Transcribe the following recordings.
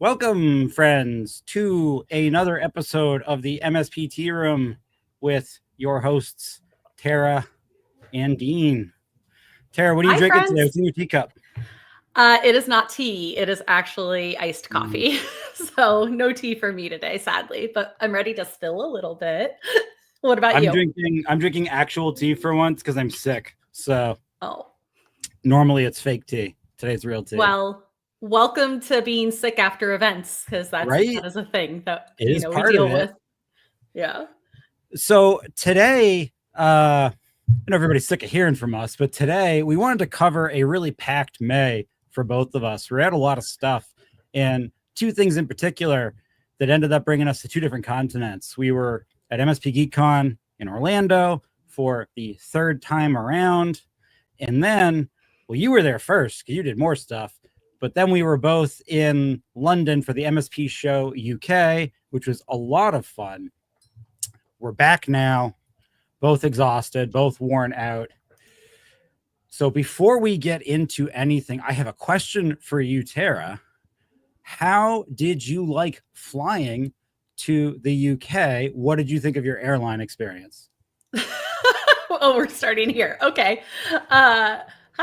Welcome, friends, to another episode of the MSP Tea Room with your hosts, Tara and Dean. Tara, what are you drinking today? What's in your teacup? It is not tea. It is actually iced coffee. So no tea for me today, sadly, but I'm ready to spill a little bit. What about you? I'm drinking actual tea for once because I'm sick. So Oh, normally it's fake tea. Today's real tea. well, welcome to being sick after events, because that is a thing that we deal with. Yeah. So today, I know everybody's sick of hearing from us, but today we wanted to cover a really packed May for both of us. We had a lot of stuff, and two things in particular that ended up bringing us to two different continents. We were at MSPGeekCon in Orlando for the third time around, and then, well, you were there first because you did more stuff, but then we were both in London for the MSP Show UK, which was a lot of fun. We're back now, both exhausted, both worn out. So before we get into anything, I have a question for you, Tara. How did you like flying to the UK? What did you think of your airline experience? Oh, we're starting here. Okay.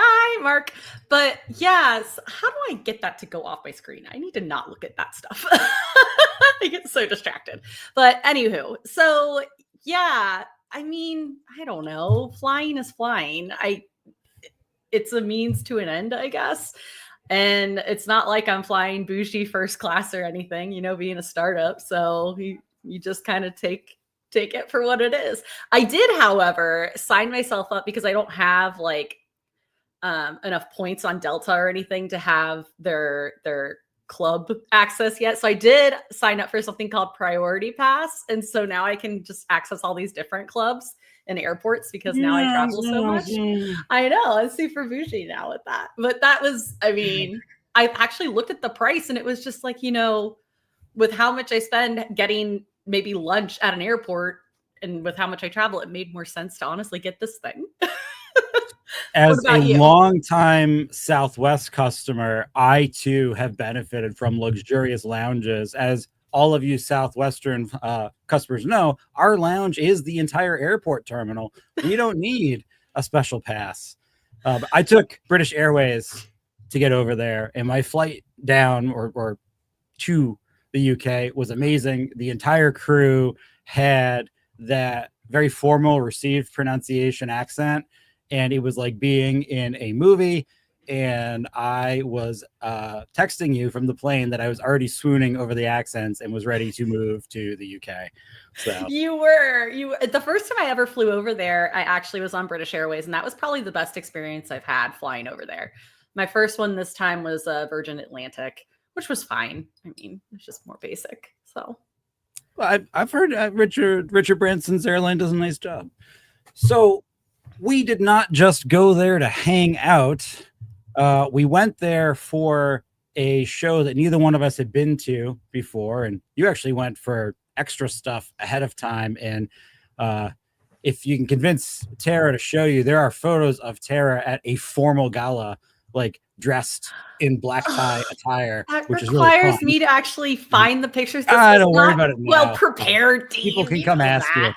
Hi, Mark. But yes, how do I get that to go off my screen? I need to not look at that stuff. I get so distracted. But anywho, so yeah, I mean, I don't know. Flying is flying. It's a means to an end, I guess. And it's not like I'm flying bougie first class or anything, being a startup. So you just kind of take it for what it is. I did, however, sign myself up because I don't have enough points on Delta or anything to have their club access yet. So I did sign up for something called Priority Pass. And so now I can just access all these different clubs and airports because now I travel so much. I know, I'm super bougie now with that. But that was, I actually looked at the price and it was just like, with how much I spend getting maybe lunch at an airport and with how much I travel, it made more sense to honestly get this thing. As a longtime Southwest customer, I too have benefited from luxurious lounges. As all of you Southwestern customers know, our lounge is the entire airport terminal. We don't need a special pass. I took British Airways to get over there, and my flight down or to the UK was amazing. The entire crew had that very formal received pronunciation accent, and it was like being in a movie. And I was texting you from the plane that I was already swooning over the accents and was ready to move to the UK. So you the first time I ever flew over there, I actually was on British Airways, and that was probably the best experience I've had flying over there. My first one this time was Virgin Atlantic, which was fine. I mean, it's just more basic. So well, I've heard Richard Branson's airline does a nice job. So we did not just go there to hang out. We went there for a show that neither one of us had been to before. And you actually went for extra stuff ahead of time. And if you can convince Tara to show you, there are photos of Tara at a formal gala, like dressed in black tie attire, which is really requires me to actually find the pictures. I don't worry about it now. Well prepared. People can come ask you.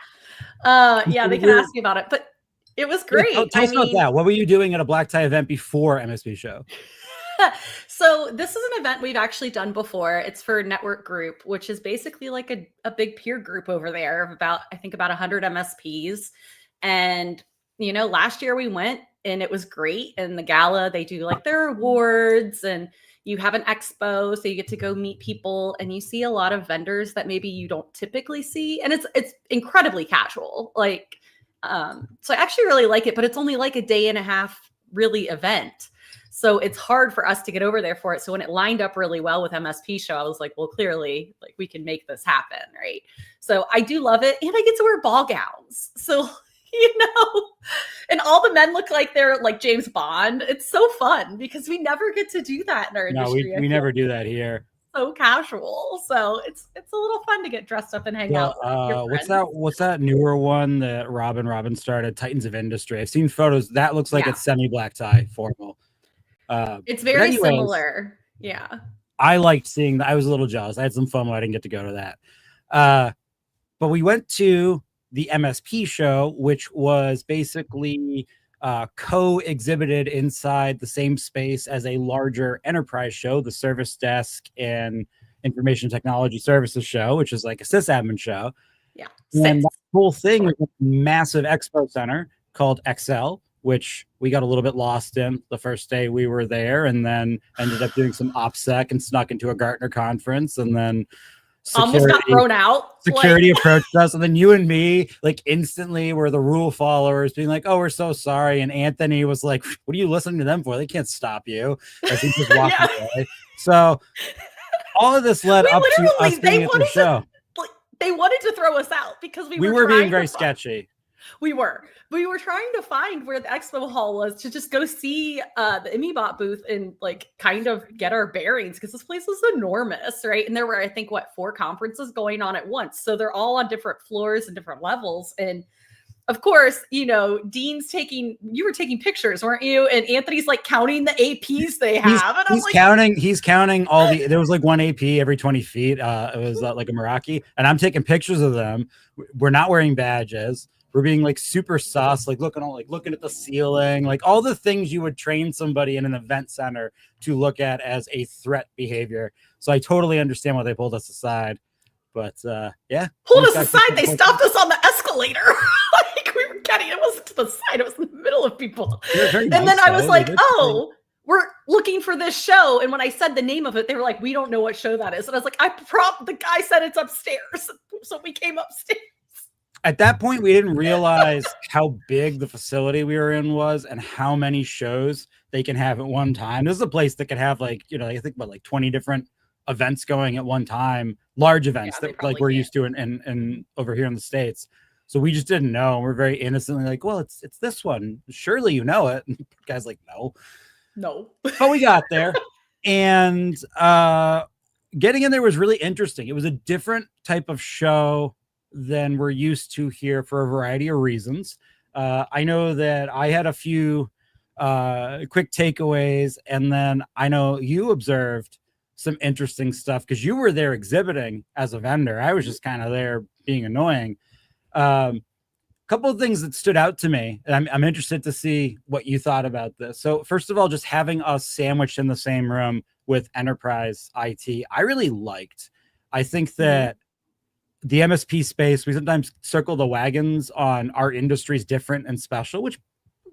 Yeah, they can ask me about it. But it was great. Yeah, tell us about that. What were you doing at a black tie event before MSP Show? So this is an event we've actually done before. It's for Network Group, which is basically like a big peer group over there of about 100 MSPs. And, last year we went and it was great. And the gala, they do like their awards and you have an expo. So you get to go meet people and you see a lot of vendors that maybe you don't typically see. And it's incredibly casual. So I actually really like it, but it's only like a day and a half really event. So it's hard for us to get over there for it. So when it lined up really well with MSP Show, I was like, well, clearly we can make this happen. Right. So I do love it. And I get to wear ball gowns. So, and all the men look like they're like James Bond. It's so fun because we never get to do that in our industry. No, we never do that here. So casual. So it's a little fun to get dressed up and hang out. What's that newer one that Robin started? Titans of Industry. I've seen photos. That looks like it's semi black tie formal. It's very similar. Yeah. I liked seeing that. I was a little jealous. I had some fun. I didn't get to go to that. But we went to the MSP show, which was basically co-exhibited inside the same space as a larger enterprise show, the Service Desk and Information Technology Services show, which is like a sysadmin show. Yeah. And that whole thing was a massive expo center called XL, which we got a little bit lost in the first day we were there, and then ended up doing some OPSEC and snuck into a Gartner conference, and then almost got thrown out. Security approached us, and then you and me like instantly were the rule followers, being like, "Oh, we're so sorry." And Anthony was like, "What are you listening to them for? They can't stop you." As he just walked away. So all of this led up to us being at the show. They wanted to throw us out because we were being very sketchy. We were trying to find where the expo hall was to just go see the ImmuBot booth and like kind of get our bearings, because this place was enormous, right? And there were, I think, 4 conferences going on at once. So they're all on different floors and different levels. And of course, Dean's you were taking pictures, weren't you? And Anthony's like counting the APs they have. And he's counting all there was like 1 AP every 20 feet. It was like a Meraki. And I'm taking pictures of them. We're not wearing badges. We're being like super sus, like looking at the ceiling, like all the things you would train somebody in an event center to look at as a threat behavior. So I totally understand why they pulled us aside. But yeah. Pulled us aside. They stopped us on the escalator. Like we were getting, it wasn't to the side, it was in the middle of people. And then I was like, oh, we're looking for this show. And when I said the name of it, they were like, we don't know what show that is. And I was like, the guy said it's upstairs. So we came upstairs. At that point, we didn't realize how big the facility we were in was and how many shows they can have at one time. This is a place that could have I think about like 20 different events going at one time, large events that like we're used to in over here in the States. So we just didn't know. We're very innocently like, well, it's this one. Surely you know it. And the guy's like, no. But we got there. And getting in there was really interesting. It was a different type of show than we're used to here for a variety of reasons. I know that I had a few quick takeaways, and then I know you observed some interesting stuff because you were there exhibiting as a vendor. I was just kind of there being annoying. Couple of things that stood out to me, and I'm interested to see what you thought about this. So first of all, just having us sandwiched in the same room with enterprise IT, I really liked. I think that the MSP space, we sometimes circle the wagons on our industry's different and special, which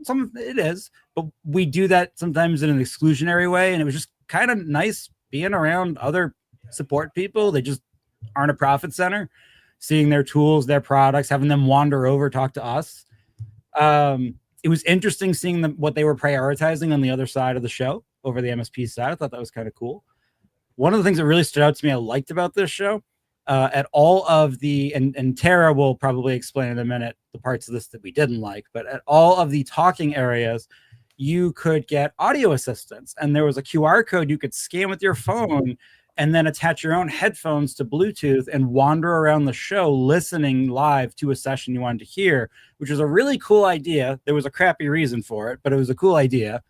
some of it is, but we do that sometimes in an exclusionary way. And it was just kind of nice being around other support people. They just aren't a profit center, seeing their tools, their products, having them wander over, talk to us. It was interesting seeing what they were prioritizing on the other side of the show over the MSP side. I thought that was kind of cool. One of the things that really stood out to me, I liked about this show, at all of the, and Tara will probably explain in a minute the parts of this that we didn't like, but at all of the talking areas, you could get audio assistance, and there was a QR code you could scan with your phone and then attach your own headphones to Bluetooth and wander around the show listening live to a session you wanted to hear, which was a really cool idea. There was a crappy reason for it, but it was a cool idea.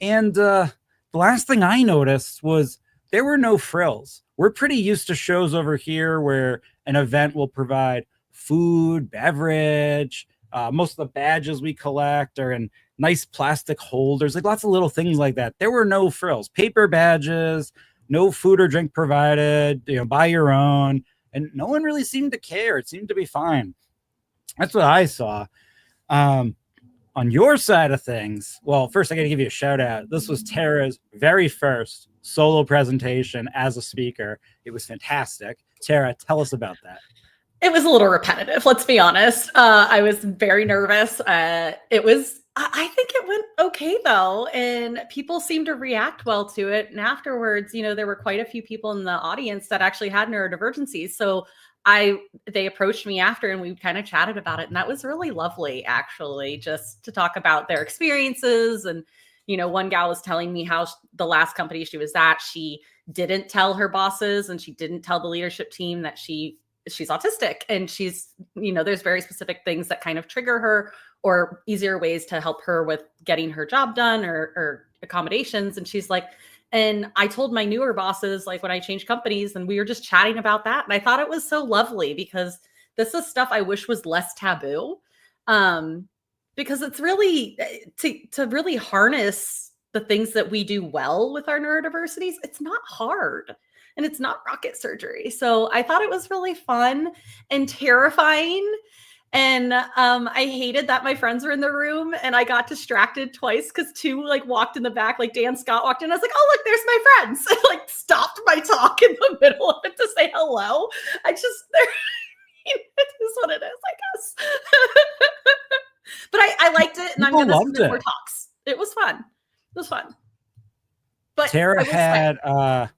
And the last thing I noticed was there were no frills. We're pretty used to shows over here where an event will provide food, beverage. Most of the badges we collect are in nice plastic holders, like lots of little things like that. There were no frills, paper badges, no food or drink provided, buy your own. And no one really seemed to care. It seemed to be fine. That's what I saw. On your side of things, well, first I got to give you a shout out. This was Tara's very first solo presentation as a speaker. It was fantastic. Tara, tell us about that. It was a little repetitive, let's be honest. I was very nervous. I think it went okay though, and people seemed to react well to it. And afterwards, there were quite a few people in the audience that actually had neurodivergencies. So they approached me after and we kind of chatted about it. And that was really lovely, actually, just to talk about their experiences. And, one gal was telling me how the last company she was at, she didn't tell her bosses and she didn't tell the leadership team that she's autistic. And she's, there's very specific things that kind of trigger her, or easier ways to help her with getting her job done or accommodations. And she's like, And I told my newer bosses, like when I changed companies, and we were just chatting about that. And I thought it was so lovely because this is stuff I wish was less taboo. Because it's really to really harness the things that we do well with our neurodiversities, it's not hard and it's not rocket surgery. So I thought it was really fun and terrifying. And I hated that my friends were in the room and I got distracted twice because two like walked in the back, like Dan Scott walked in. I was like, oh, look, there's my friends. And like stopped my talk in the middle of it to say hello. It is what it is, I guess. But I liked it, and I'm going to submit more talks. It was fun. It was fun. But Tara had a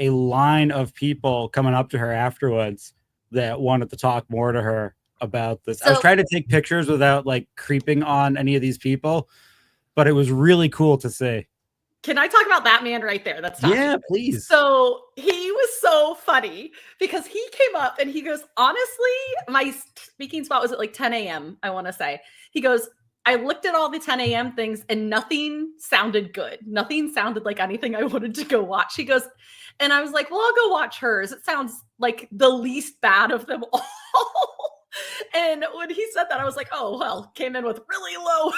line of people coming up to her afterwards that wanted to talk more to her about this. I was trying to take pictures without like creeping on any of these people, but it was really cool to see. Can I talk about that man right there? That's yeah, please. So he was so funny because he came up and he goes, honestly, my speaking spot was at like 10 a.m. I want to say. He goes, I looked at all the 10 a.m. things and nothing sounded good. Nothing sounded like anything I wanted to go watch. He goes, and I was like, well, I'll go watch hers. It sounds like the least bad of them all. And when he said that, I was like, oh, well, came in with really low,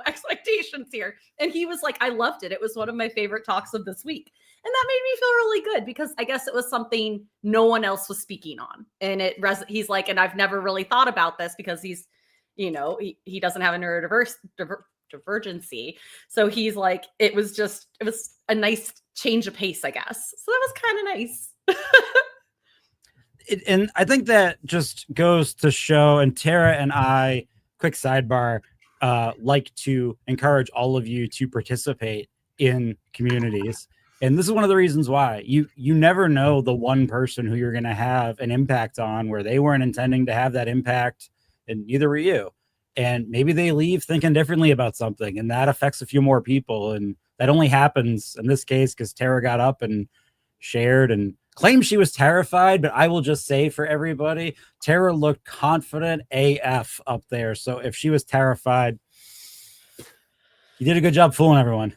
expectations here. And he was like, I loved it. It was one of my favorite talks of this week. And that made me feel really good because I guess it was something no one else was speaking on. And he's like, and I've never really thought about this because he's, he doesn't have a neurodivergency. So he's like, it was a nice change of pace, I guess. So that was kind of nice. And I think that just goes to show, and Tara and I, quick sidebar, like to encourage all of you to participate in communities. And this is one of the reasons why you never know the one person who you're going to have an impact on where they weren't intending to have that impact, and neither were you. And maybe they leave thinking differently about something, and that affects a few more people. And that only happens in this case because Tara got up and shared and claimed she was terrified, but I will just say for everybody, Tara looked confident AF up there. So if she was terrified, you did a good job fooling everyone.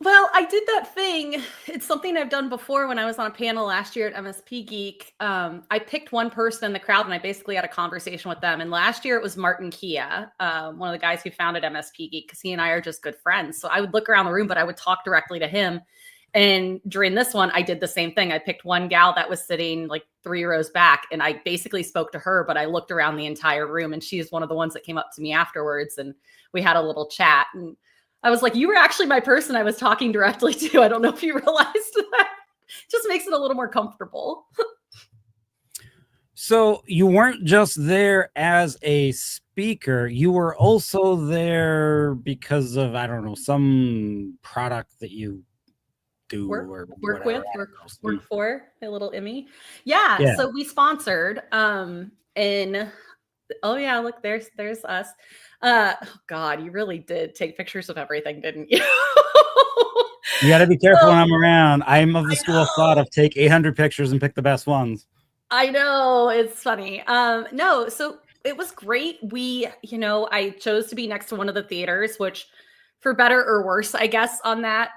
Well, I did that thing. It's something I've done before when I was on a panel last year at MSP Geek. I picked one person in the crowd and I basically had a conversation with them. And last year it was Martin Kia, one of the guys who founded MSP Geek, because he and I are just good friends. So I would look around the room, but I would talk directly to him. And during this one, I did the same thing. I picked one gal that was sitting like 3 rows back, and I basically spoke to her, but I looked around the entire room, and she's one of the ones that came up to me afterwards, and we had a little chat. And I was like, you were actually my person I was talking directly to. I don't know if you realized that. Just makes it a little more comfortable. So you weren't just there as a speaker. You were also there because of, I don't know, some product that you work for a little Emmy. Yeah. So we sponsored and oh yeah, look, there's us. Oh God, you really did take pictures of everything, didn't you? You got to be careful when I'm around. I'm of the school of thought of take 800 pictures and pick the best ones. I know, it's funny. No, so it was great. I chose to be next to one of the theaters, which for better or worse, I guess on that,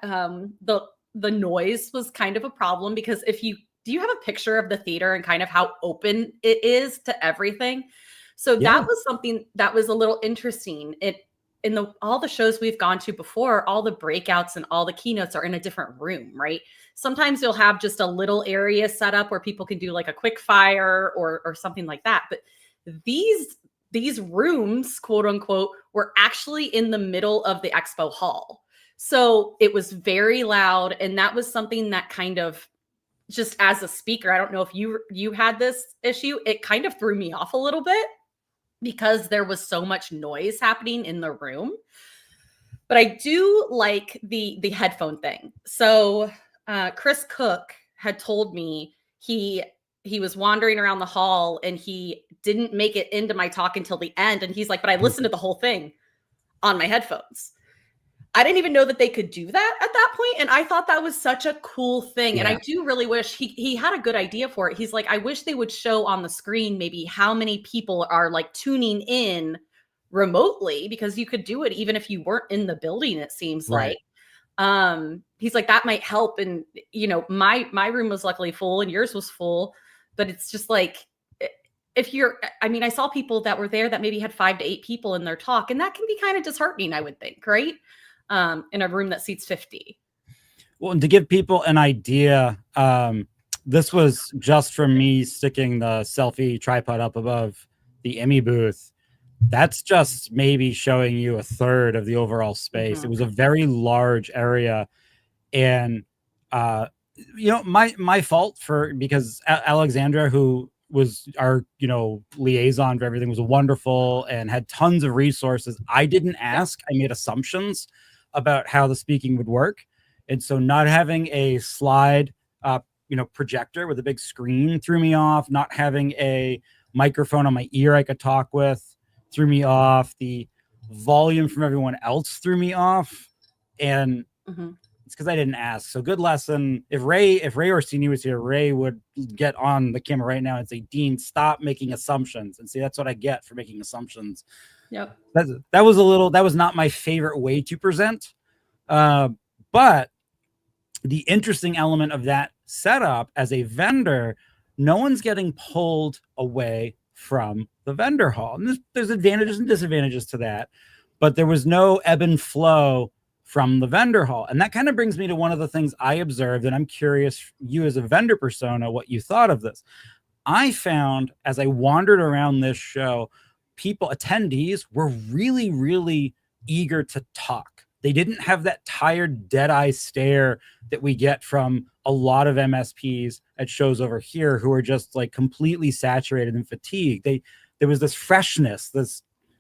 the noise was kind of a problem because do you have a picture of the theater and kind of how open it is to everything? So that was something that was a little interesting. All the shows we've gone to before, all the breakouts and all the keynotes are in a different room, right? Sometimes you'll have just a little area set up where people can do like a quick fire or something like that. But these rooms, quote unquote, were actually in the middle of the expo hall. So it was very loud. And that was something that kind of, just as a speaker, I don't know if you had this issue, it kind of threw me off a little bit because there was so much noise happening in the room. But I do like the headphone thing. So Chris Cook had told me he was wandering around the hall and he didn't make it into my talk until the end. And he's like, but I listened to the whole thing on my headphones. I didn't even know that they could do that at that point. And I thought that was such a cool thing. Yeah. And I do really wish he had a good idea for it. He's like, I wish they would show on the screen maybe how many people are like tuning in remotely, because you could do it even if you weren't in the building, it seems like. He's like, that might help. And, you know, my room was luckily full and yours was full, but it's just like, if you're, I mean, I saw people that were there that maybe had 5 to 8 people in their talk, and that can be kind of disheartening, I would think, right? In a room that seats 50. Well, and to give people an idea, this was just from me sticking the selfie tripod up above the Emmy booth. That's just maybe showing you a third of the overall space. It was a very large area. And, you know, my fault because Alexandra, who was our, you know, liaison for everything, was wonderful and had tons of resources. I didn't ask. I made assumptions about how the speaking would work. And so not having a slide, you know, projector with a big screen threw me off. Not having a microphone on my ear I could talk with threw me off. The volume from everyone else threw me off. And it's because I didn't ask. So good lesson. If Ray Orsini was here, Ray would get on the camera right now and say, Dean, stop making assumptions. And see, that's what I get for making assumptions. Yep. That was not my favorite way to present. But the interesting element of that setup as a vendor, no one's getting pulled away from the vendor hall. And there's advantages and disadvantages to that, but there was no ebb and flow from the vendor hall. And that kind of brings me to one of the things I observed, and I'm curious, you as a vendor persona, what you thought of this. I found as I wandered around this show, attendees were really, really eager to talk. They didn't have that tired, dead-eye stare that we get from a lot of MSPs at shows over here who are just like completely saturated and fatigued. There was this freshness,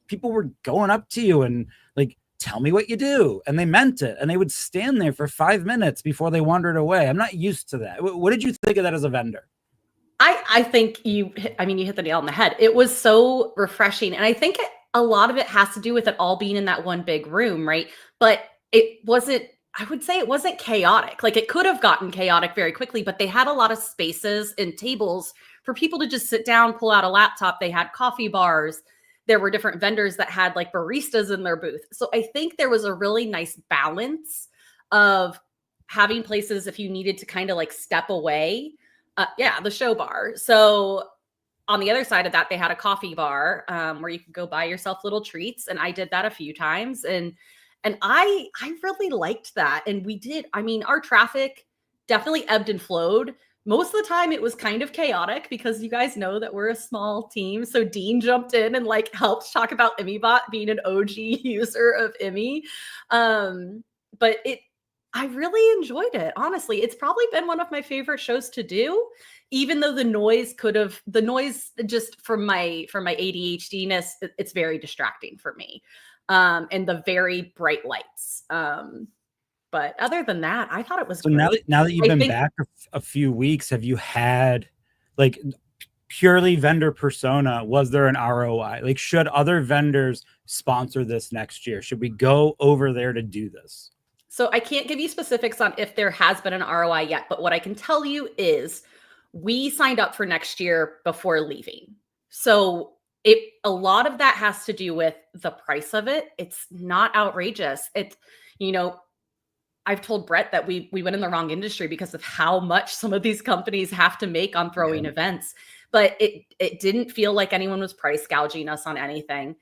people were going up to you and like, tell me what you do. And they meant it. And they would stand there for 5 minutes before they wandered away. I'm not used to that. What did you think of that as a vendor? I think you hit the nail on the head. It was so refreshing. And I think a lot of it has to do with it all being in that one big room, right? But it wasn't, I would say it wasn't chaotic. Like it could have gotten chaotic very quickly, but they had a lot of spaces and tables for people to just sit down, pull out a laptop. They had coffee bars. There were different vendors that had like baristas in their booth. So I think there was a really nice balance of having places if you needed to kind of like step away. The show bar. So on the other side of that, they had a coffee bar where you could go buy yourself little treats. And I did that a few times. And I really liked that. And we did, I mean, our traffic definitely ebbed and flowed. Most of the time it was kind of chaotic because you guys know that we're a small team. So Dean jumped in and like helped talk about EmmyBot being an OG user of Emmy. But I really enjoyed it. Honestly, it's probably been one of my favorite shows to do, even though the noise just from my ADHD-ness, it's very distracting for me. And the very bright lights. But other than that, I thought it was great. Now that you've been back a few weeks, have you had like purely vendor persona? Was there an ROI? Like, should other vendors sponsor this next year? Should we go over there to do this? So I can't give you specifics on if there has been an ROI yet, but what I can tell you is we signed up for next year before leaving. So a lot of that has to do with the price of it. It's not outrageous. It's, you know, I've told Brett that we went in the wrong industry because of how much some of these companies have to make on throwing events, but it didn't feel like anyone was price gouging us on anything.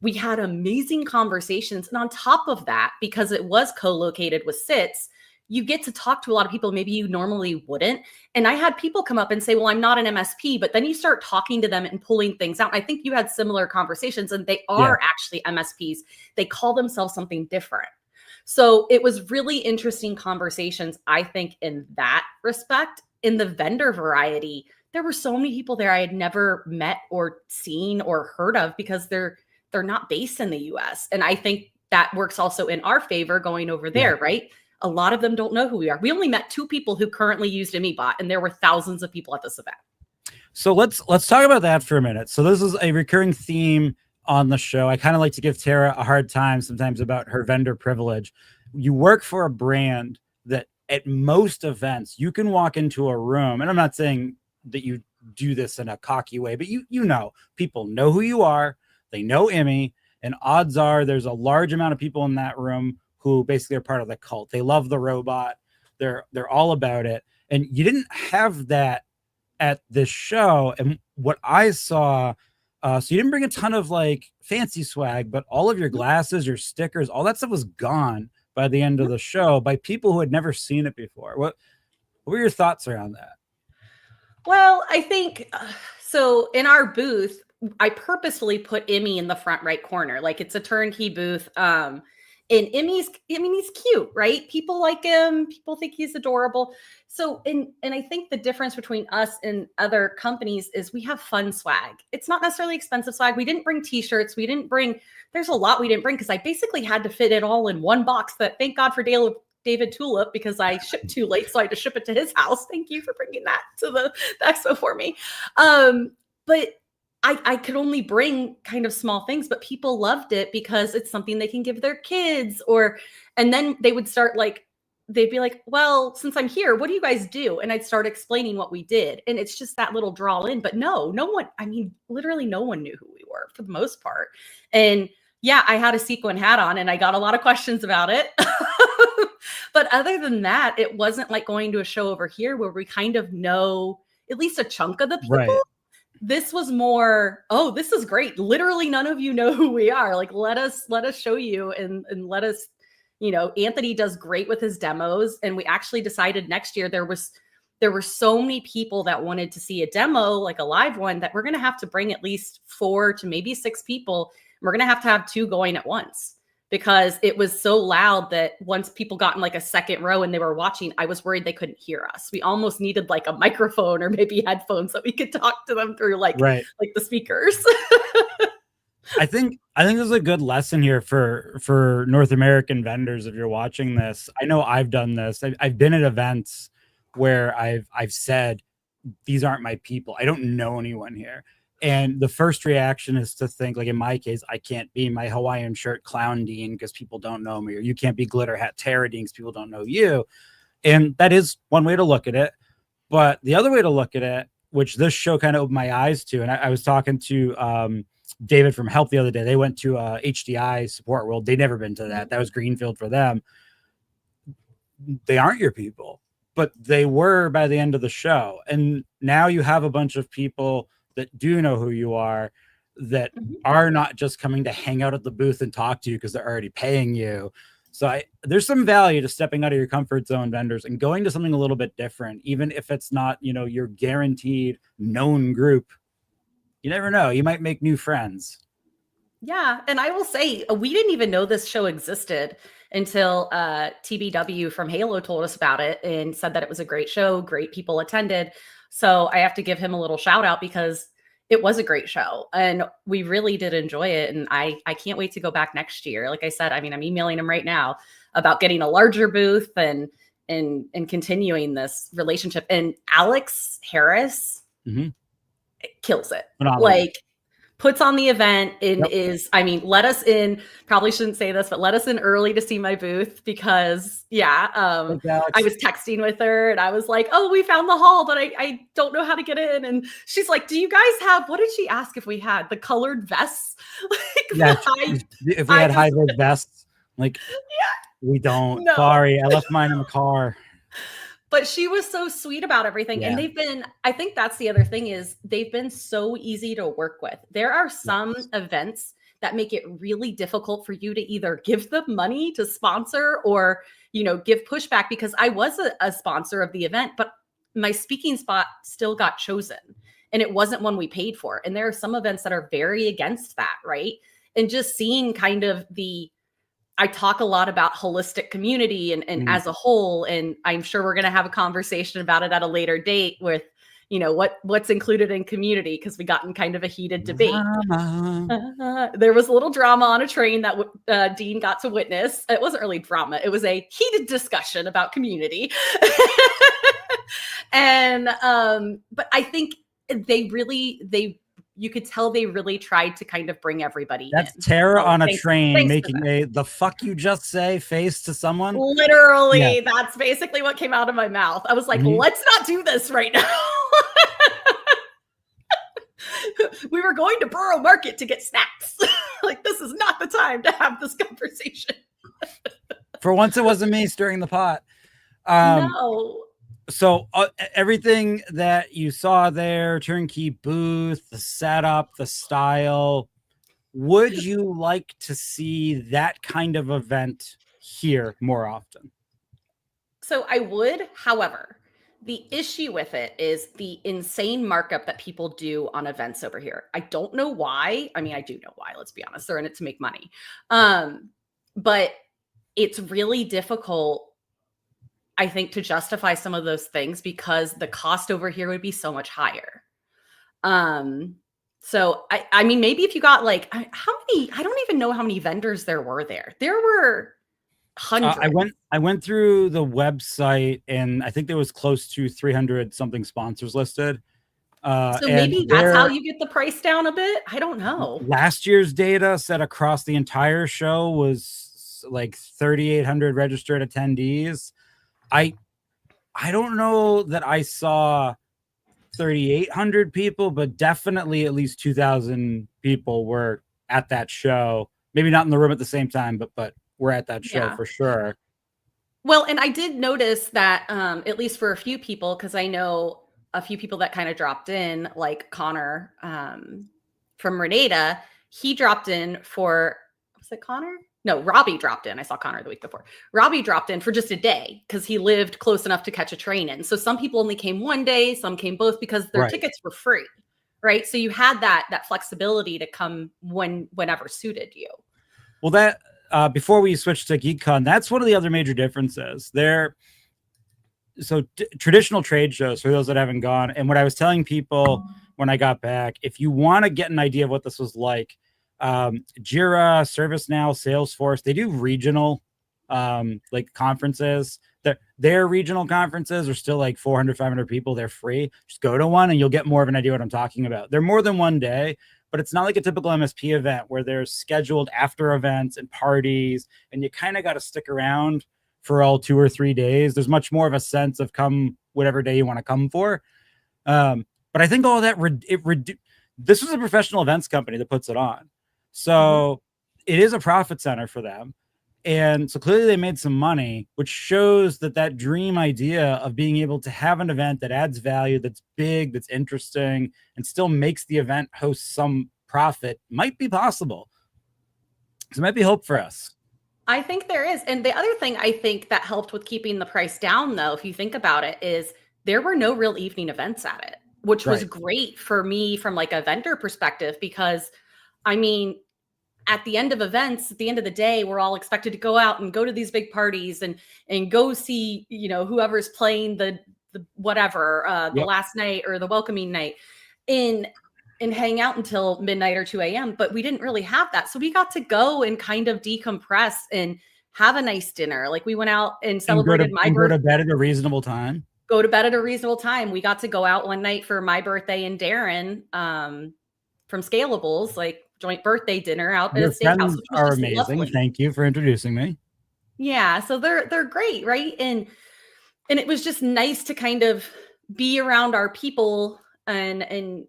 We had amazing conversations. And on top of that, because it was co-located with SITS, you get to talk to a lot of people maybe you normally wouldn't. And I had people come up and say, well, I'm not an MSP, but then you start talking to them and pulling things out. And I think you had similar conversations, and they are actually MSPs. They call themselves something different. So it was really interesting conversations, I think, in that respect. In the vendor variety, there were so many people there I had never met or seen or heard of because they're not based in the US. And I think that works also in our favor going over there, right? A lot of them don't know who we are. We only met 2 people who currently used EmmyBot, and there were thousands of people at this event. So let's talk about that for a minute. So this is a recurring theme on the show. I kind of like to give Tara a hard time sometimes about her vendor privilege. You work for a brand that at most events, you can walk into a room, and I'm not saying that you do this in a cocky way, but you know, people know who you are. They know Emmy, and odds are there's a large amount of people in that room who basically are part of the cult. They love the robot. They're all about it. And you didn't have that at this show. And what I saw, so you didn't bring a ton of like fancy swag, but all of your glasses, your stickers, all that stuff was gone by the end of the show by people who had never seen it before. What were your thoughts around that? Well, I think so. In our booth, I purposefully put Emmy in the front right corner. Like it's a turnkey booth. And he's cute, right? People like him. People think he's adorable. So, and I think the difference between us and other companies is we have fun swag. It's not necessarily expensive swag. We didn't bring t-shirts. We didn't bring, there's a lot we didn't bring because I basically had to fit it all in one box that thank God for David Tulip because I shipped too late. So I had to ship it to his house. Thank you for bringing that to the expo for me. But I could only bring kind of small things, but people loved it because it's something they can give their kids and then they would start like, they'd be like, well, since I'm here, what do you guys do? And I'd start explaining what we did. And it's just that little draw in, but no one, I mean, literally no one knew who we were for the most part. And yeah, I had a sequin hat on and I got a lot of questions about it. But other than that, it wasn't like going to a show over here where we kind of know at least a chunk of the people. Right. This was more, oh, this is great. Literally none of you know who we are. Like, let us show you and let us, Anthony does great with his demos. And we actually decided next year there were so many people that wanted to see a demo, like a live one, that we're going to have to bring at least 4 to maybe 6 people. We're going to have 2 going at once because it was so loud that once people got in like a second row and they were watching, I was worried they couldn't hear us. We almost needed like a microphone or maybe headphones so we could talk to them through like the speakers. I think there's a good lesson here for North American vendors. If you're watching this, I know I've done this. I've been at events where I've said, these aren't my people. I don't know anyone here. And the first reaction is to think, like in my case, I can't be my Hawaiian shirt Clown Dean because people don't know me, or you can't be Glitter Hat Tara Dean because people don't know you. And that is one way to look at it. But the other way to look at it, which this show kind of opened my eyes to, and I was talking to David from Help the other day. They went to HDI Support World. They'd never been to that. That was greenfield for them. They aren't your people, but they were by the end of the show. And now you have a bunch of people that do know who you are, that are not just coming to hang out at the booth and talk to you because they're already paying you. So there's some value to stepping out of your comfort zone, vendors, and going to something a little bit different, even if it's not, your guaranteed known group. You never know. You might make new friends. Yeah. And I will say, we didn't even know this show existed until TBW from Halo told us about it and said that it was a great show. Great people attended. So I have to give him a little shout out because it was a great show and we really did enjoy it. And I can't wait to go back next year. Like I said, I mean, I'm emailing him right now about getting a larger booth and continuing this relationship. And Alex Harris kills it. Phenomenal. Like puts on the event and is, I mean, let us in, probably shouldn't say this, but let us in early to see my booth because I was texting with her and I was like, oh, we found the hall, but I don't know how to get in. And she's like, do you guys have, what did she ask if we had the colored vests? If we had high-vis vests, like, we don't, sorry, I left mine in the car. But she was so sweet about everything. Yeah. And I think that's the other thing is they've been so easy to work with. There are some events that make it really difficult for you to either give them money to sponsor or, give pushback because I was a sponsor of the event, but my speaking spot still got chosen and it wasn't one we paid for. And there are some events that are very against that. Right. And just seeing kind of I talk a lot about holistic community and as a whole, and I'm sure we're going to have a conversation about it at a later date with, what's included in community because we got in kind of a heated debate. There was a little drama on a train that Dean got to witness. It wasn't really drama. It was a heated discussion about community. And, but I think you could tell they really tried to kind of bring everybody That's in. Tara on a train making the fuck you just say face to someone. Literally, that's basically what came out of my mouth. I was like, let's not do this right now. We were going to Borough Market to get snacks. Like, this is not the time to have this conversation. For once, it wasn't me stirring the pot. No. So everything that you saw there, turnkey booth, the setup, the style, would you like to see that kind of event here more often? So I would, however, the issue with it is the insane markup that people do on events over here. I don't know why. I mean, I do know why, let's be honest. They're in it to make money. But it's really difficult, I think, to justify some of those things because the cost over here would be so much higher. So I mean, maybe if you got like how many, I don't even know how many vendors there were there. There were hundreds. I went through the website and I think there was close to 300 something sponsors listed. So maybe that's how you get the price down a bit. I don't know. Last year's data said across the entire show was like 3,800 registered attendees. I don't know that I saw 3,800 people, but definitely at least 2,000 people were at that show. Maybe not in the room at the same time, but we're at that show for sure. Well, and I did notice that at least for a few people, because I know a few people that kind of dropped in, like Connor from Renata, he dropped in for, was it Connor? No, Robbie dropped in. I saw Connor the week before. Robbie dropped in for just a day because he lived close enough to catch a train in. So some people only came one day, some came both because their tickets were free, right? So you had that flexibility to come whenever suited you. Well, that before we switch to GeekCon, that's one of the other major differences. Traditional trade shows, for those that haven't gone, and what I was telling people when I got back, if you want to get an idea of what this was like, Jira, ServiceNow, Salesforce, they do regional like conferences. Their regional conferences are still like 400, 500 people. They're free. Just go to one and you'll get more of an idea what I'm talking about. They're more than one day, but it's not like a typical MSP event where there's scheduled after events and parties, and you kind of got to stick around for all 2 or 3 days. There's much more of a sense of come whatever day you want to come for. But I think all that, this was a professional events company that puts it on. So it is a profit center for them. And so clearly they made some money, which shows that dream idea of being able to have an event that adds value, that's big, that's interesting, and still makes the event host some profit might be possible. So there might be hope for us. I think there is. And the other thing I think that helped with keeping the price down, though, if you think about it, is there were no real evening events at it, which was great for me from like a vendor perspective, because I mean, at the end of events, at the end of the day, we're all expected to go out and go to these big parties and go see, you know, whoever's playing the whatever, the last night or the welcoming night and hang out until midnight or 2 a.m. But we didn't really have that. So we got to go and kind of decompress and have a nice dinner. Like we went out and celebrated my birthday. Go to bed at a reasonable time. Go to bed at a reasonable time. We got to go out one night for my birthday and Darren from Scalables, like joint birthday dinner out at a steakhouse, which was are just amazing. Lovely. Thank you for introducing me. Yeah, so they're great, right? And it was just nice to kind of be around our people and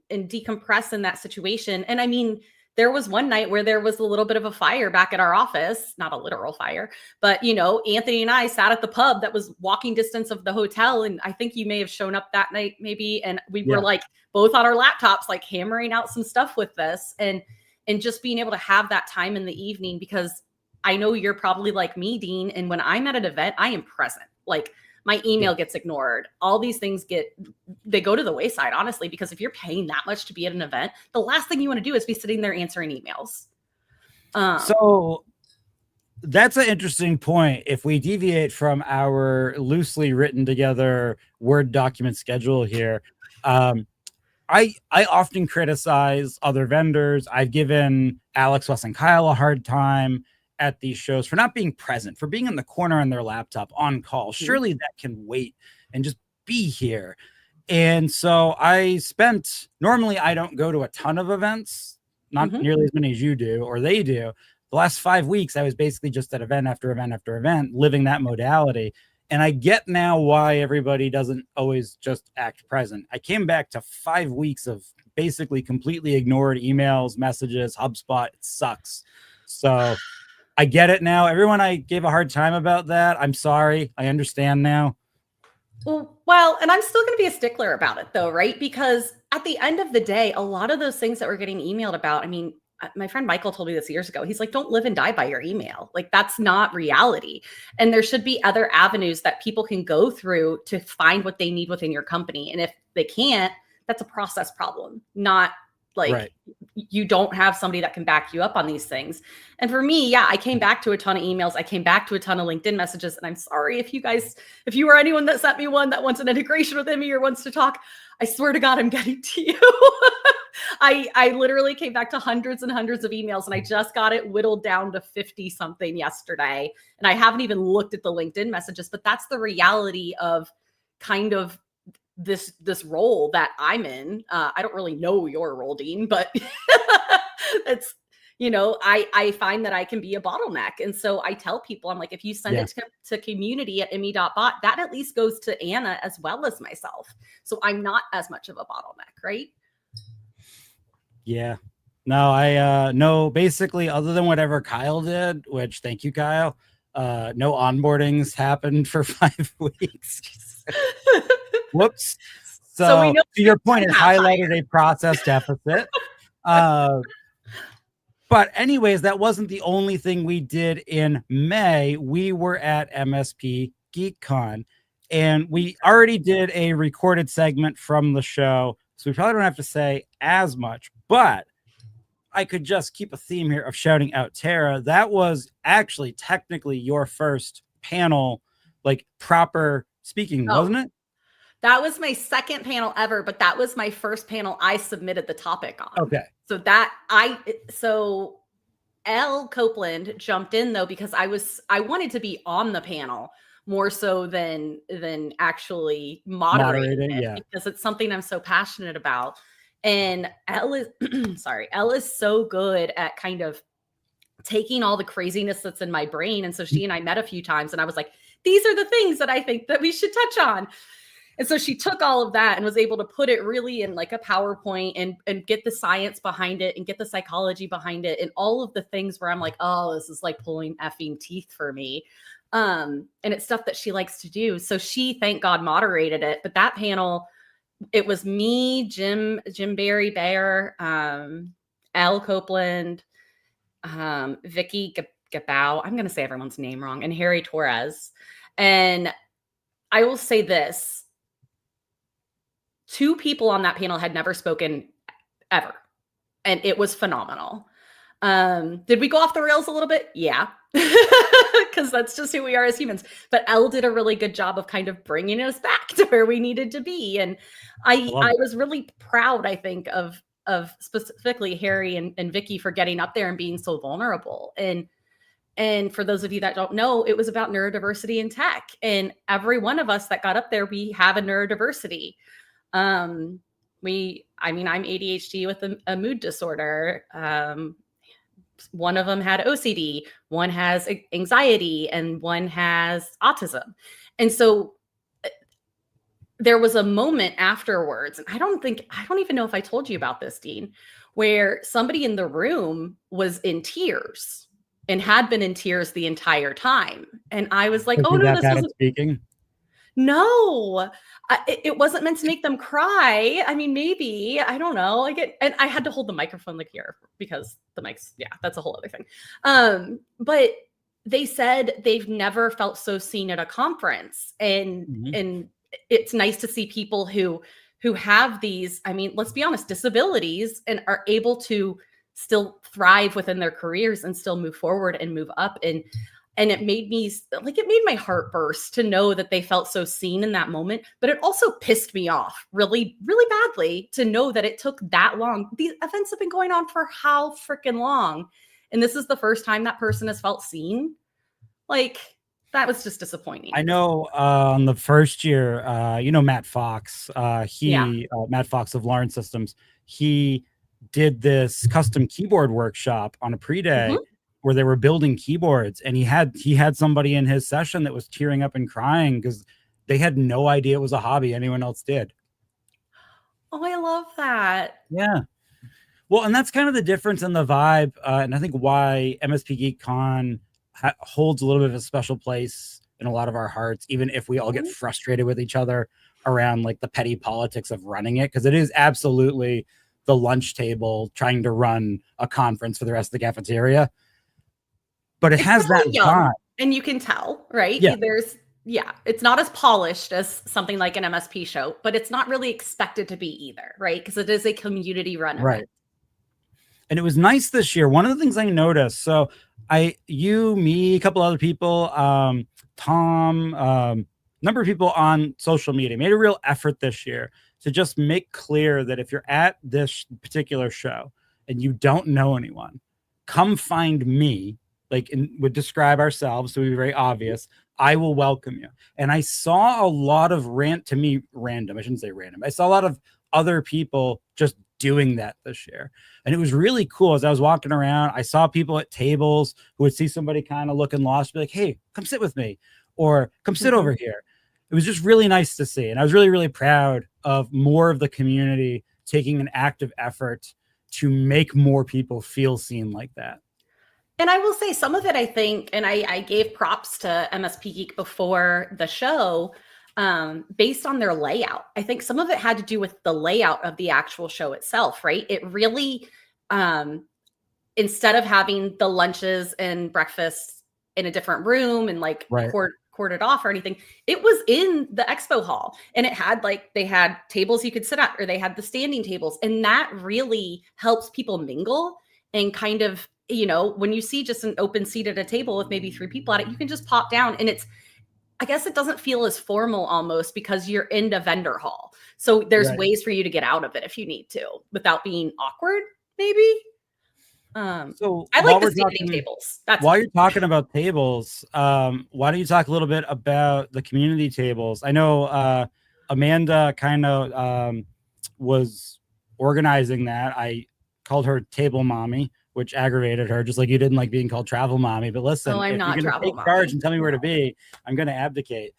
decompress in that situation. And I mean, there was one night where there was a little bit of a fire back at our office, not a literal fire, but you know, Anthony and I sat at the pub that was walking distance of the hotel. And I think you may have shown up that night maybe. And we were like both on our laptops, like hammering out some stuff with this and just being able to have that time in the evening, because I know you're probably like me, Dean. And when I'm at an event, I am present. Like my email gets ignored. All these things they go to the wayside, honestly, because if you're paying that much to be at an event, the last thing you want to do is be sitting there answering emails. So that's an interesting point. If we deviate from our loosely written together Word document schedule here, I often criticize other vendors. I've given Alex, Wes, and Kyle a hard time at these shows for not being present, for being in the corner on their laptop on call. Surely that can wait and just be here. And so normally I don't go to a ton of events, not nearly as many as you do or they do. The last 5 weeks, I was basically just at event after event after event, living that modality. And I get now why everybody doesn't always just act present. I came back to 5 weeks of basically completely ignored emails, messages, HubSpot. It sucks. So I get it now. Everyone I gave a hard time about that, I'm sorry. I understand now. Well, and I'm still going to be a stickler about it though, right? Because at the end of the day, a lot of those things that we're getting emailed about, I mean, my friend Michael told me this years ago. He's like, don't live and die by your email. Like, that's not reality. And there should be other avenues that people can go through to find what they need within your company. And if they can't, that's a process problem, not like Right. you don't have somebody that can back you up on these things. And for me, yeah, I came back to a ton of emails. I came back to a ton of LinkedIn messages. And I'm sorry if you were anyone that sent me one that wants an integration with me or wants to talk, I swear to God, I'm getting to you. I literally came back to hundreds and hundreds of emails, and I just got it whittled down to 50 something yesterday. And I haven't even looked at the LinkedIn messages, but that's the reality of kind of this role that I'm in. I don't really know your role, Dean, but it's, I find that I can be a bottleneck. And so I tell people, I'm like, if you send it to community@me.bot, that at least goes to Anna as well as myself. So I'm not as much of a bottleneck, right? Yeah. No, I no, basically other than whatever Kyle did, which thank you, Kyle. No onboardings happened for 5 weeks. Whoops. So we know to your point, it highlighted a process deficit. But anyways, that wasn't the only thing we did in May. We were at MSP GeekCon, and we already did a recorded segment from the show, so we probably don't have to say as much, but I could just keep a theme here of shouting out Tara. That was actually technically your first panel, like proper speaking, wasn't it? That was my second panel ever, but that was my first panel I submitted the topic on. Okay. So Elle Copeland jumped in though, because I wanted to be on the panel more so than actually moderating it, because it's something I'm so passionate about. And Elle is Elle is so good at kind of taking all the craziness that's in my brain. And so she and I met a few times, and I was like, these are the things that I think that we should touch on. And so she took all of that and was able to put it really in like a PowerPoint and get the science behind it and get the psychology behind it and all of the things where I'm like, oh, this is like pulling effing teeth for me. And it's stuff that she likes to do. So she, thank God, moderated it. But that panel, it was me, Jim Barry Bear, Elle Copeland, Vicky Gabao. I'm going to say everyone's name wrong, and Harry Torres. And I will say this. 2 people on that panel had never spoken ever, and it was phenomenal. Did we go off the rails a little bit? Yeah, because that's just who we are as humans. But Elle did a really good job of kind of bringing us back to where we needed to be. And I was really proud, I think, of specifically Harry and Vicky for getting up there and being so vulnerable. And for those of you that don't know, it was about neurodiversity in tech. And every one of us that got up there, we have a neurodiversity. I'm ADHD with a mood disorder. One of them had OCD, one has anxiety, and one has autism. And so there was a moment afterwards, and I don't even know if I told you about this, Dean, where somebody in the room was in tears and had been in tears the entire time. And I was like, oh no, this wasn't speaking. No, it wasn't meant to make them cry. I mean, maybe, I don't know. And I had to hold the microphone like here because the mic's, that's a whole other thing. But they said they've never felt so seen at a conference. And it's nice to see people who have these, I mean, let's be honest, disabilities, and are able to still thrive within their careers and still move forward and move up. And it made my heart burst to know that they felt so seen in that moment. But it also pissed me off really, really badly to know that it took that long. These events have been going on for how freaking long? And this is the first time that person has felt seen. Like, that was just disappointing. I know on the first year, Matt Fox, Matt Fox of Lawrence Systems, he did this custom keyboard workshop on a pre-day where they were building keyboards, and he had somebody in his session that was tearing up and crying because they had no idea it was a hobby anyone else did. Oh, I love that. Yeah. Well, and that's kind of the difference in the vibe, and I think why MSP GeekCon holds a little bit of a special place in a lot of our hearts, even if we all get frustrated with each other around like the petty politics of running it, because it is absolutely the lunch table trying to run a conference for the rest of the cafeteria. But it's has that young, and you can tell, right? Yeah. It's not as polished as something like an MSP show, but it's not really expected to be either, right? Because it is a community run event. And it was nice this year. One of the things I noticed, so you, me, a couple other people, Tom, number of people on social media made a real effort this year to just make clear that if you're at this particular show and you don't know anyone, come find me. Like, would describe ourselves, so it would be very obvious. I will welcome you. And I saw a lot of random. I shouldn't say random. I saw a lot of other people just doing that this year. And it was really cool. As I was walking around, I saw people at tables who would see somebody kind of looking lost, be like, hey, come sit with me, or come sit over here. It was just really nice to see. And I was really, really proud of more of the community taking an active effort to make more people feel seen like that. And I will say some of it, I think, and I gave props to MSP Geek before the show, based on their layout. I think some of it had to do with the layout of the actual show itself, right? It really, instead of having the lunches and breakfasts in a different room and like corded off or anything, it was in the expo hall, and it had they had tables you could sit at, or they had the standing tables. And that really helps people mingle and kind of, when you see just an open seat at a table with maybe 3 people at it, you can just pop down, and I guess it doesn't feel as formal almost because you're in the vendor hall. So there's ways for you to get out of it if you need to without being awkward, maybe. So I like the standing tables. While you're talking about tables, why don't you talk a little bit about the community tables? I know Amanda kind of was organizing that. I called her table mommy, which aggravated her, just like you didn't like being called travel mommy. But listen, if you're going to take charge and tell me where to be, I'm going to abdicate.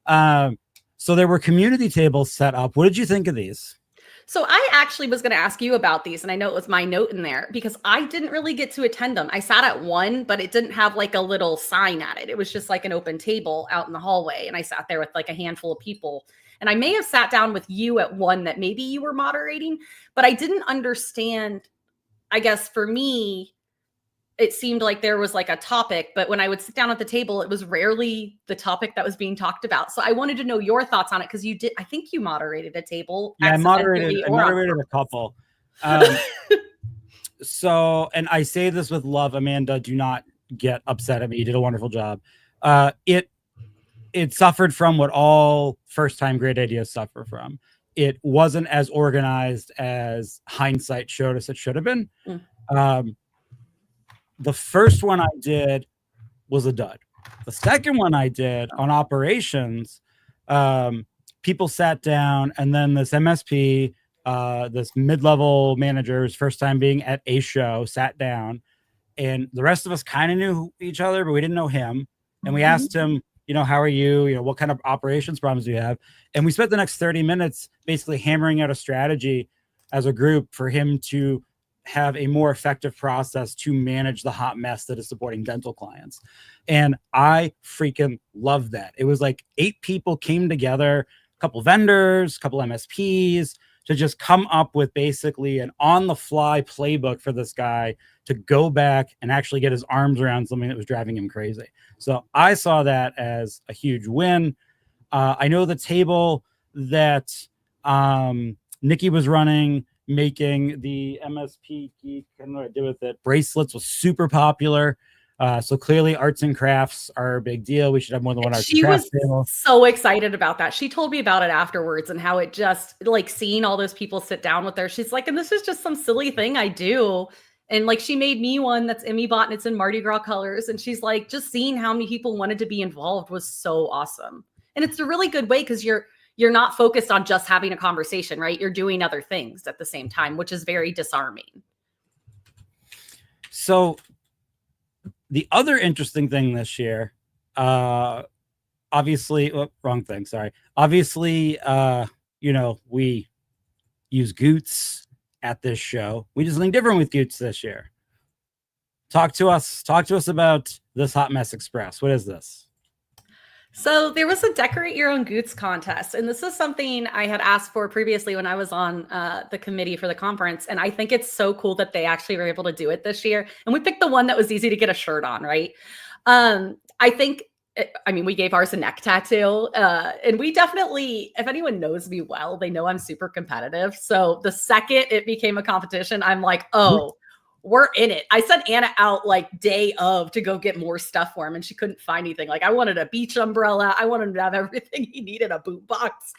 So there were community tables set up. What did you think of these? So I actually was going to ask you about these, and I know it was my note in there because I didn't really get to attend them. I sat at one, but it didn't have like a little sign at it. It was just like an open table out in the hallway, and I sat there with like a handful of people. And I may have sat down with you at one that maybe you were moderating, but I didn't understand. I guess for me, it seemed like there was like a topic, but when I would sit down at the table, it was rarely the topic that was being talked about. So I wanted to know your thoughts on it, because you did, I think you moderated a table. Yeah, I moderated a couple. So, and I say this with love, Amanda, do not get upset at me. You did a wonderful job. It suffered from what all first-time great ideas suffer from. It wasn't as organized as hindsight showed us it should have been. The first one I did was a dud. The second one I did on operations, people sat down, and then this MSP, this mid-level manager's first time being at a show, sat down, and the rest of us kind of knew each other, but we didn't know him. And we asked him, how are you? What kind of operations problems do you have? And we spent the next 30 minutes basically hammering out a strategy as a group for him to have a more effective process to manage the hot mess that is supporting dental clients. And I freaking love that. It was like 8 people came together, a couple vendors, a couple MSPs, to just come up with basically an on-the-fly playbook for this guy to go back and actually get his arms around something that was driving him crazy. So I saw that as a huge win. I know the table that Nikki was running, making the MSP Geek, I don't know what I did with it, bracelets, was super popular. So clearly arts and crafts are a big deal. We should have more than one arts and crafts table. She was so excited about that. She told me about it afterwards and how it just, like, seeing all those people sit down with her. She's like, and this is just some silly thing I do. And like, she made me one that's Emmy bought, and it's in Mardi Gras colors. And she's like, just seeing how many people wanted to be involved was so awesome. And it's a really good way, because you're not focused on just having a conversation, right? You're doing other things at the same time, which is very disarming. So the other interesting thing this year, obviously, wrong thing, sorry. Obviously, we use Goots at this show. We did something different with Goots this year. Talk to us about this Hot Mess Express. What is this? So there was a decorate your own Goots contest, and this is something I had asked for previously when I was on the committee for the conference, and I think it's so cool that they actually were able to do it this year. And we picked the one that was easy to get a shirt on, right? I think, I mean, we gave ours a neck tattoo, and we definitely, if anyone knows me well, they know I'm super competitive. So the second it became a competition, I'm like, oh, we're in it. I sent Anna out like day of to go get more stuff for him, and she couldn't find anything. Like, I wanted a beach umbrella. I wanted him to have everything he needed, a boot box.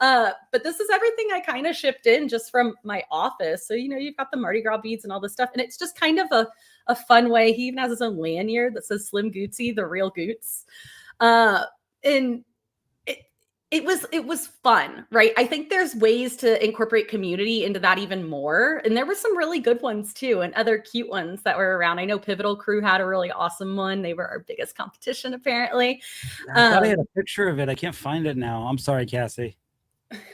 But this is everything I kind of shipped in just from my office. So, you know, you've got the Mardi Gras beads and all this stuff. And it's just kind of a fun way. He even has his own lanyard that says Slim Gootsy, the real Goots. And it was fun, right? I think there's ways to incorporate community into that even more. And there were some really good ones too, and other cute ones that were around. I know Pivotal Crew had a really awesome one. They were our biggest competition, apparently. I thought I had a picture of it. I can't find it now. I'm sorry, Cassie.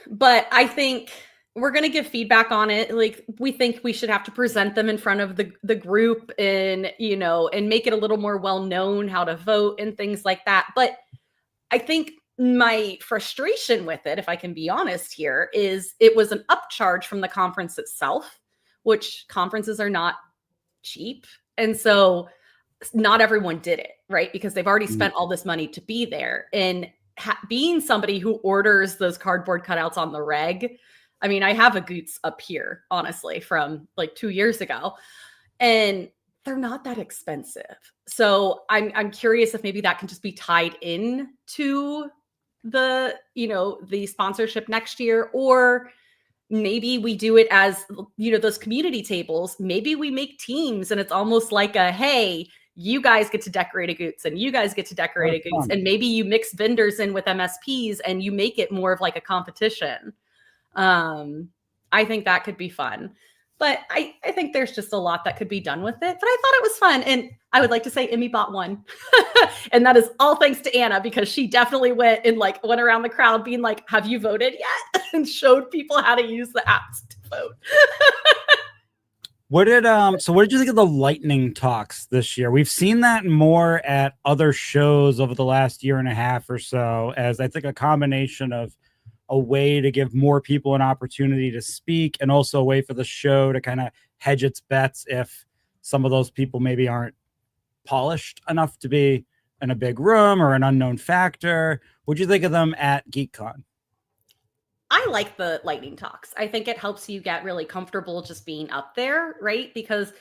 But I think we're going to give feedback on it. Like, we think we should have to present them in front of the group and, you know, and make it a little more well-known how to vote and things like that. But I think my frustration with it, if I can be honest here, is it was an upcharge from the conference itself, which conferences are not cheap. And so not everyone did it, right? Because they've already spent all this money to be there. And being somebody who orders those cardboard cutouts on the reg, I mean, I have a Goots up here, honestly, from like 2 years ago, and they're not that expensive. So I'm curious if maybe that can just be tied in to the, you know, the sponsorship next year, or maybe we do it as, you know, those community tables. Maybe we make teams and it's almost like a, hey, you guys get to decorate a Goots and you guys get to decorate a Goots. And maybe you mix vendors in with MSPs and you make it more of like a competition. I think that could be fun. But I think there's just a lot that could be done with it. But I thought it was fun. And I would like to say Emmy bought one. And that is all thanks to Anna, because she definitely went around the crowd being like, have you voted yet? And showed people how to use the apps to vote. What did you think of the lightning talks this year? We've seen that more at other shows over the last year and a half or so, as I think a combination of a way to give more people an opportunity to speak, and also a way for the show to kind of hedge its bets if some of those people maybe aren't polished enough to be in a big room or an unknown factor. What'd you think of them at GeekCon? I like the lightning talks. I think it helps you get really comfortable just being up there, right? Because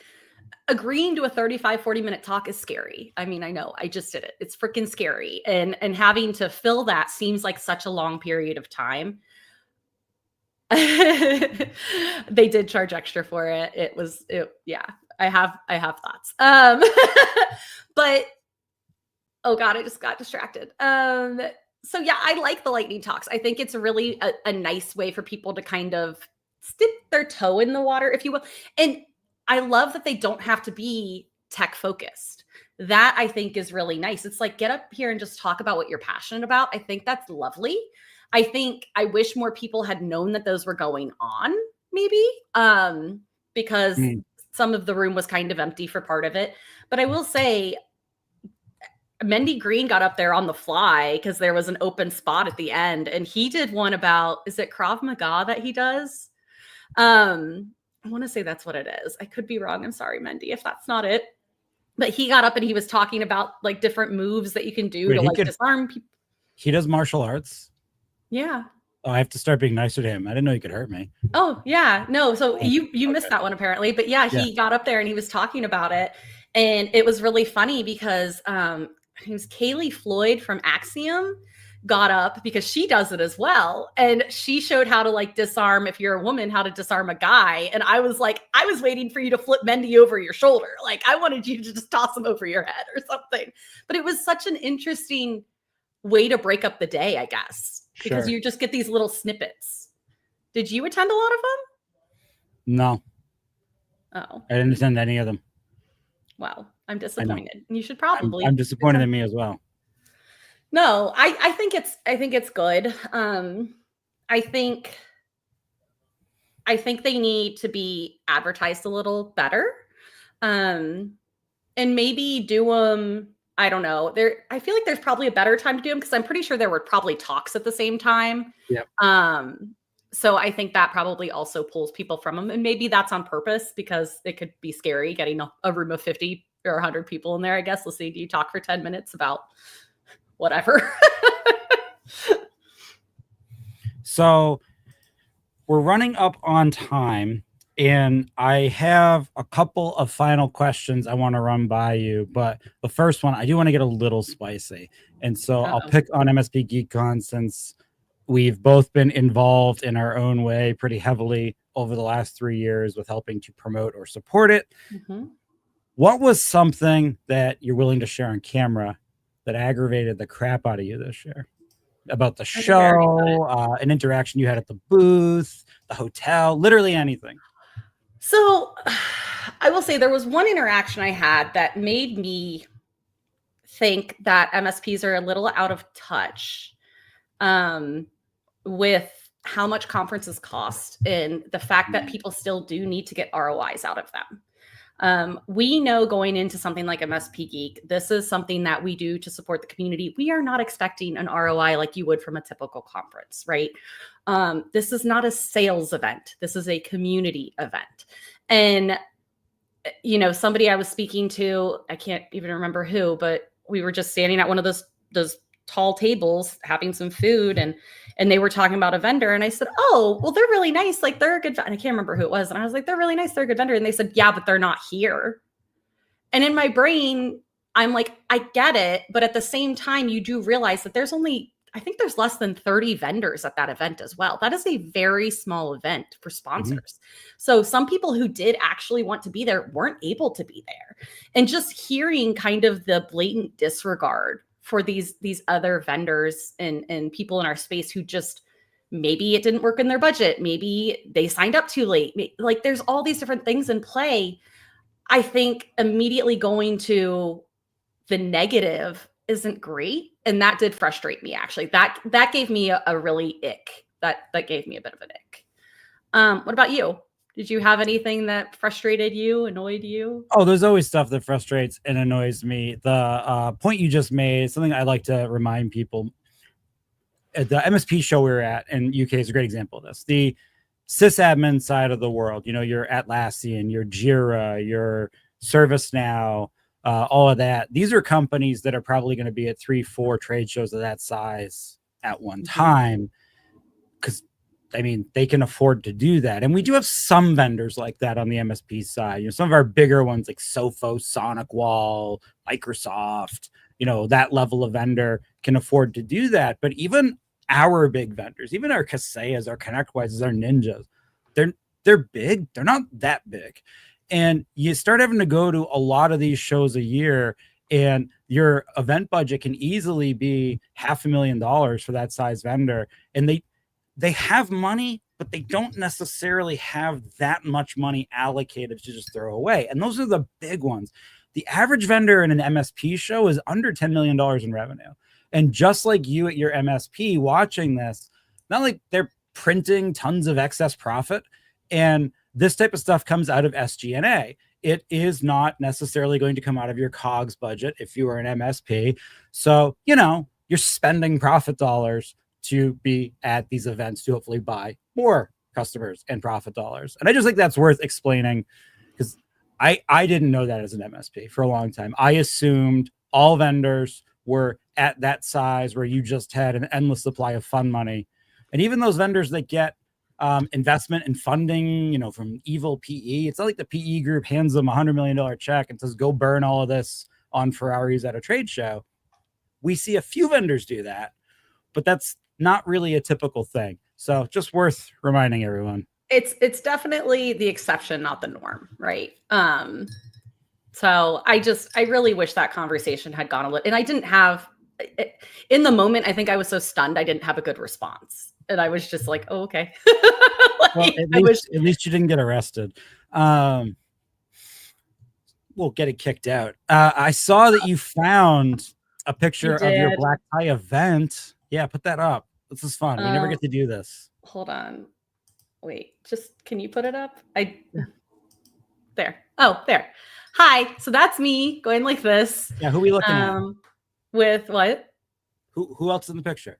agreeing to a 40 minute talk is scary. I mean, I know, I just did it. It's freaking scary. And having to fill that seems like such a long period of time. They did charge extra for it. Yeah, I have thoughts. But oh God, I just got distracted. So yeah, I like the lightning talks. I think it's really a nice way for people to kind of dip their toe in the water, if you will. And I love that they don't have to be tech focused. That I think is really nice. It's like, get up here and just talk about what you're passionate about. I think that's lovely. I wish more people had known that those were going on, maybe, because some of the room was kind of empty for part of it. But I will say, Mendy Green got up there on the fly because there was an open spot at the end, and he did one about, is it Krav Maga that he does? I want to say that's what it is. I could be wrong. I'm sorry, Mendy, if that's not it. But he got up and he was talking about like different moves that you can do to like disarm people. He does martial arts. Yeah. Oh, I have to start being nicer to him. I didn't know he could hurt me. Oh yeah, no. So you missed that one apparently, but yeah, he got up there and he was talking about it, and it was really funny because it was Kaylee Floyd from Axiom got up because she does it as well, and she showed how to like disarm, if you're a woman, how to disarm a guy. And I was like, I was waiting for you to flip Mendy over your shoulder, like I wanted you to just toss him over your head or something. But it was such an interesting way to break up the day, I guess, because you just get these little snippets. Did you attend a lot of them? No. Oh, I didn't attend any of them. Wow, I'm disappointed. You should probably. I'm disappointed in me as well. No, I think it's good. I think I think they need to be advertised a little better. And maybe do them, I don't know. I feel like there's probably a better time to do them because I'm pretty sure there were probably talks at the same time. Yep. So I think that probably also pulls people from them. And maybe that's on purpose because it could be scary getting a room of 50 or 100 people in there, I guess. Listening to you talk for 10 minutes about whatever. So we're running up on time, and I have a couple of final questions I want to run by you. But the first one, I do want to get a little spicy. And so I'll pick on MSP GeekCon since we've both been involved in our own way pretty heavily over the last 3 years with helping to promote or support it. Mm-hmm. What was something that you're willing to share on camera that aggravated the crap out of you this year? About the show, an interaction you had at the booth, the hotel, literally anything. So I will say there was one interaction I had that made me think that MSPs are a little out of touch with how much conferences cost and the fact that people still do need to get ROIs out of them. We know going into something like MSP Geek, this is something that we do to support the community. We are not expecting an ROI like you would from a typical conference, right? This is not a sales event. This is a community event. And, somebody I was speaking to, I can't even remember who, but we were just standing at one of those tall tables having some food and they were talking about a vendor. And I said, oh, well, they're really nice. Like they're a good, and I can't remember who it was. And I was like, they're really nice. They're a good vendor. And they said, yeah, but they're not here. And in my brain, I'm like, I get it. But at the same time, you do realize that I think there's less than 30 vendors at that event as well. That is a very small event for sponsors. Mm-hmm. So some people who did actually want to be there weren't able to be there. And just hearing kind of the blatant disregard for these other vendors and people in our space who just, maybe it didn't work in their budget. Maybe they signed up too late. Like there's all these different things in play. I think immediately going to the negative isn't great. And that did frustrate me, actually. That gave me a really ick. That gave me a bit of an ick. What about you? Did you have anything that frustrated you, annoyed you? Oh, there's always stuff that frustrates and annoys me. The point you just made is something I like to remind people. At the MSP show we were at in UK is a great example of this. The sysadmin side of the world, your Atlassian, your Jira, your ServiceNow, all of that. These are companies that are probably going to be at 3-4 trade shows of that size at one time because they can afford to do that. And we do have some vendors like that on the MSP side. Some of our bigger ones like Sophos, SonicWall, Microsoft, that level of vendor can afford to do that. But even our big vendors, even our Kaseyas, our ConnectWises, our Ninjas, they're big. They're not that big. And you start having to go to a lot of these shows a year, and your event budget can easily be $500,000 for that size vendor. And they have money, but they don't necessarily have that much money allocated to just throw away. And those are the big ones. The average vendor in an MSP show is under $10 million in revenue. And just like you at your MSP watching this, not like they're printing tons of excess profit. And this type of stuff comes out of SG&A. It is not necessarily going to come out of your COGS budget if you are an MSP. So, you're spending profit dollars to be at these events to hopefully buy more customers and profit dollars. And I just think that's worth explaining because I didn't know that as an MSP for a long time. I assumed all vendors were at that size where you just had an endless supply of fund money. And even those vendors that get investment and funding, from evil PE, it's not like the PE group hands them $100 million check and says, go burn all of this on Ferraris at a trade show. We see a few vendors do that, but that's not really a typical thing. So just worth reminding everyone. It's definitely the exception, not the norm, right? So I really wish that conversation had gone a little, and I didn't have, in the moment, I think I was so stunned, I didn't have a good response. And I was just like, oh, okay. Well, at least you didn't get arrested. We'll get it kicked out. I saw that you found a picture of your black tie event. Yeah, put that up. This is fun. We never get to do this. Hold on. Wait, just can you put it up? There. Oh, there. Hi. So that's me going like this. Yeah, who are we looking at? With what? Who else in the picture?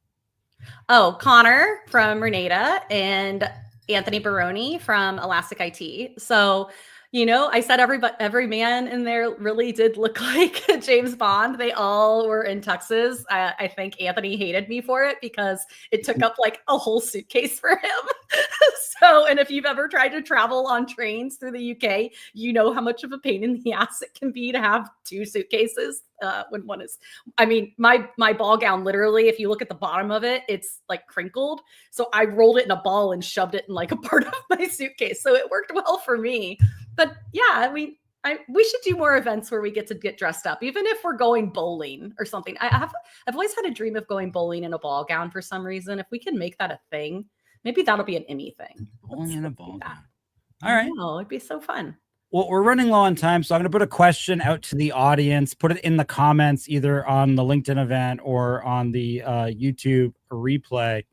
Oh, Connor from Renata and Anthony Baroni from Elastic IT. So, you know, I said every man in there really did look like James Bond. They all were in tuxes. I think Anthony hated me for it because it took up like a whole suitcase for him. So, and if you've ever tried to travel on trains through the UK, you know how much of a pain in the ass it can be to have two suitcases when one is, I mean, my ball gown, literally, if you look at the bottom of it, it's like crinkled. So I rolled it in a ball and shoved it in like a part of my suitcase. So it worked well for me. But yeah, we should do more events where we get to get dressed up, even if we're going bowling or something. I've always had a dream of going bowling in a ball gown for some reason. If we can make that a thing, maybe that'll be an Emmy thing. Bowling in a ball gown. All right. Oh, it'd be so fun. Well, we're running low on time, so I'm going to put a question out to the audience. Put it in the comments, either on the LinkedIn event or on the YouTube replay.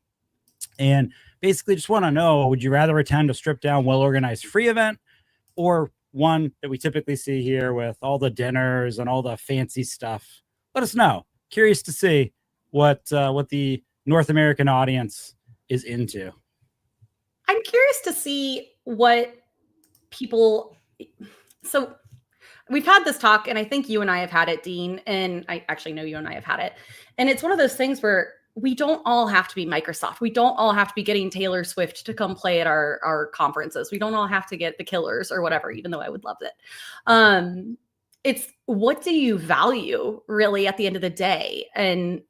And basically just want to know, would you rather attend a stripped down, well-organized free event, or one that we typically see here with all the dinners and all the fancy stuff? Let us know. Curious to see what the North American audience is into. I'm curious to see what people. So we've had this talk, and I think you and I have had it, Dean, and I actually know you and I have had it. And it's one of those things where we don't all have to be Microsoft. We don't all have to be getting Taylor Swift to come play at our conferences. We don't all have to get the Killers or whatever, even though I would love it. It's what do you value really at the end of the day? And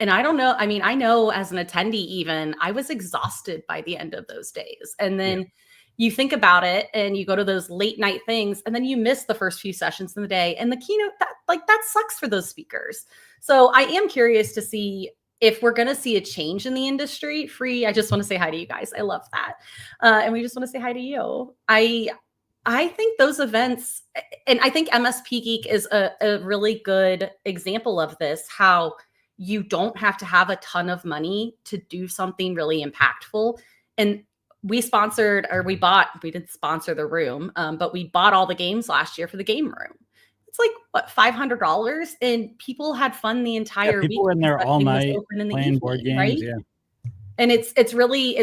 I don't know. I mean, I know as an attendee, even I was exhausted by the end of those days. And then you think about it and you go to those late night things and then you miss the first few sessions in the day and the keynote that sucks for those speakers. So I am curious to see if we're going to see a change in the industry. Free. I just want to say hi to you guys. I love that. And we just want to say hi to you. I think those events, and I think MSP Geek is a really good example of this, how you don't have to have a ton of money to do something really impactful. And we didn't sponsor the room, but we bought all the games last year for the game room. It's like, what, $500? And people had fun the entire week. People were in there all night playing board games, right? Yeah. And it's really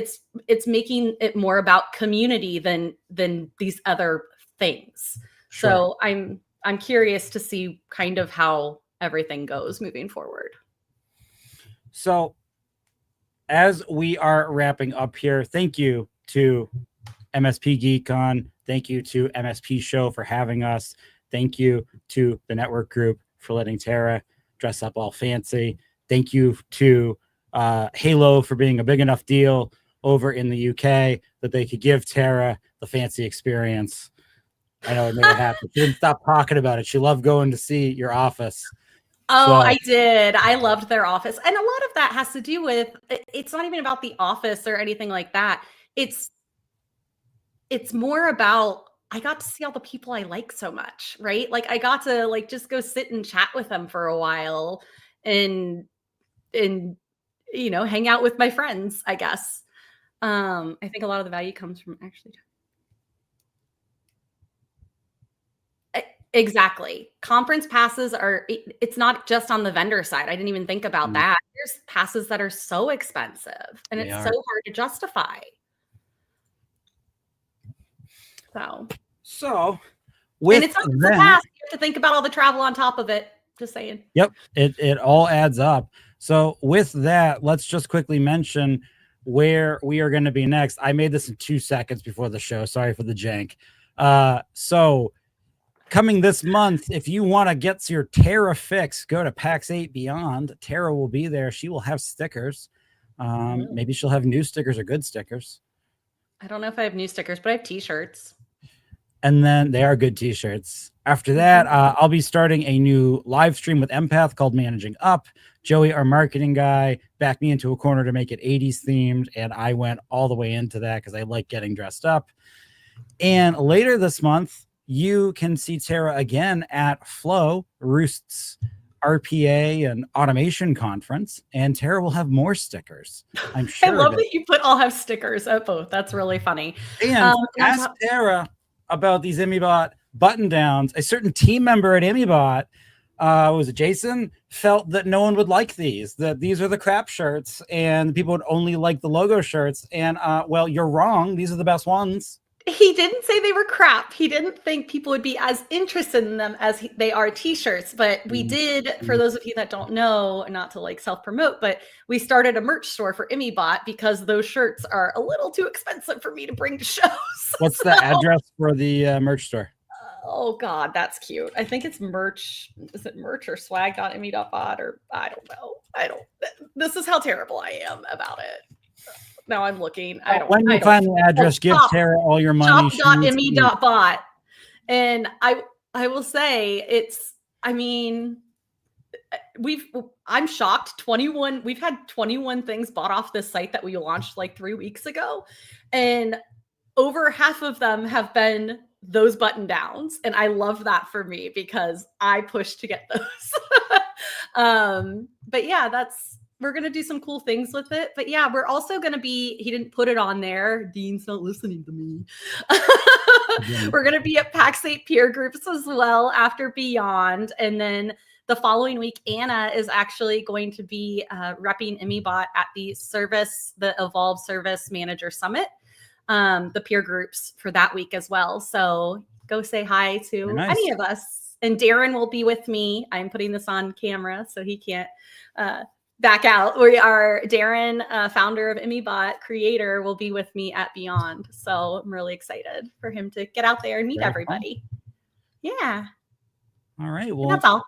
making it more about community than these other things. Sure. So I'm curious to see kind of how everything goes moving forward. So as we are wrapping up here, thank you to MSP GeekCon. Thank you to MSP Show for having us. Thank you to the network group for letting Tara dress up all fancy. Thank you to Halo for being a big enough deal over in the UK that they could give Tara the fancy experience. I know it made her happy. She didn't stop talking about it. She loved going to see your office. Oh, so, I did. I loved their office. And a lot of that has to do with, it's not even about the office or anything like that. It's more about, I got to see all the people I like so much, right? Like I got to like just go sit and chat with them for a while and you know, hang out with my friends, I guess. I think a lot of the value comes from actually. Exactly. Conference passes it's not just on the vendor side. I didn't even think about that. There's passes that are so expensive and it's so hard to justify. So with and it's not just the pass. You have to think about all the travel on top of it. Just saying. Yep. It all adds up. So with that, let's just quickly mention where we are going to be next. I made this in 2 seconds before the show. Sorry for the jank. So coming this month, if you want to get your Tara fix, go to PAX 8 Beyond. Tara will be there. She will have stickers. Maybe she'll have new stickers or good stickers. I don't know if I have new stickers, but I have t-shirts. And then they are good t-shirts. After that, I'll be starting a new live stream with Empath called Managing Up. Joey, our marketing guy, backed me into a corner to make it 80s themed. And I went all the way into that because I like getting dressed up. And later this month, you can see Tara again at Flow Roost's RPA and automation conference, and Tara will have more stickers. I'm sure. I love that you all have stickers at both. That's really funny. And ask Tara about these Emibot button downs. A certain team member at Emibot, was it Jason, felt that no one would like these, that these are the crap shirts and people would only like the logo shirts. And well, you're wrong. These are the best ones. He didn't say they were crap. He didn't think people would be as interested in them as they are t-shirts. But we did, for those of you that don't know, not to like self-promote, but we started a merch store for Emibot because those shirts are a little too expensive for me to bring to shows. What's the address for the merch store? Oh God, that's cute. I think it's merch. Is it merch or swag.emmy.bot or I don't know. This is how terrible I am about it. Now I'm looking. When you find the address, give Tara all your money. Shop.me.bot. And I will say I'm shocked. We've had 21 things bought off this site that we launched like 3 weeks ago. And over half of them have been those button downs. And I love that for me because I pushed to get those. But yeah, we're going to do some cool things with it. But yeah, we're also going to he didn't put it on there. Dean's not listening to me. We're going to be at PAX 8 peer groups as well after Beyond. And then the following week, Anna is actually going to be repping Emibot at the Evolve Service Manager Summit, the peer groups for that week as well. So go say hi to any of us. And Darren will be with me. I'm putting this on camera so he can't back out. Darren, founder of Emibot, creator, will be with me at Beyond. So I'm really excited for him to get out there and meet everybody. Fun. Yeah. All right. Well, that's all.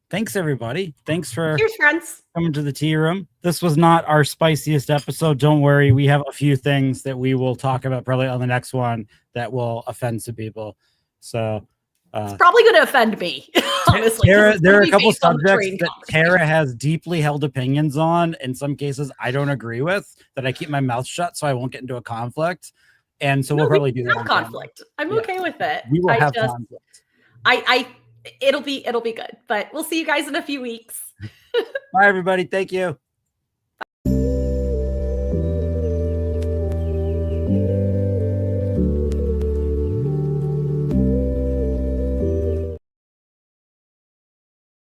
Thanks, everybody. Thanks for friends coming to the tea room. This was not our spiciest episode. Don't worry. We have a few things that we will talk about probably on the next one that will offend some people. So it's probably going to offend me. Honestly, there are a couple subjects that Tara has deeply held opinions on. In some cases, I don't agree with, that I keep my mouth shut so I won't get into a conflict. And so we'll probably do that. Conflict. I'm okay with it. We will have conflict. It'll be good, but we'll see you guys in a few weeks. Bye, everybody. Thank you.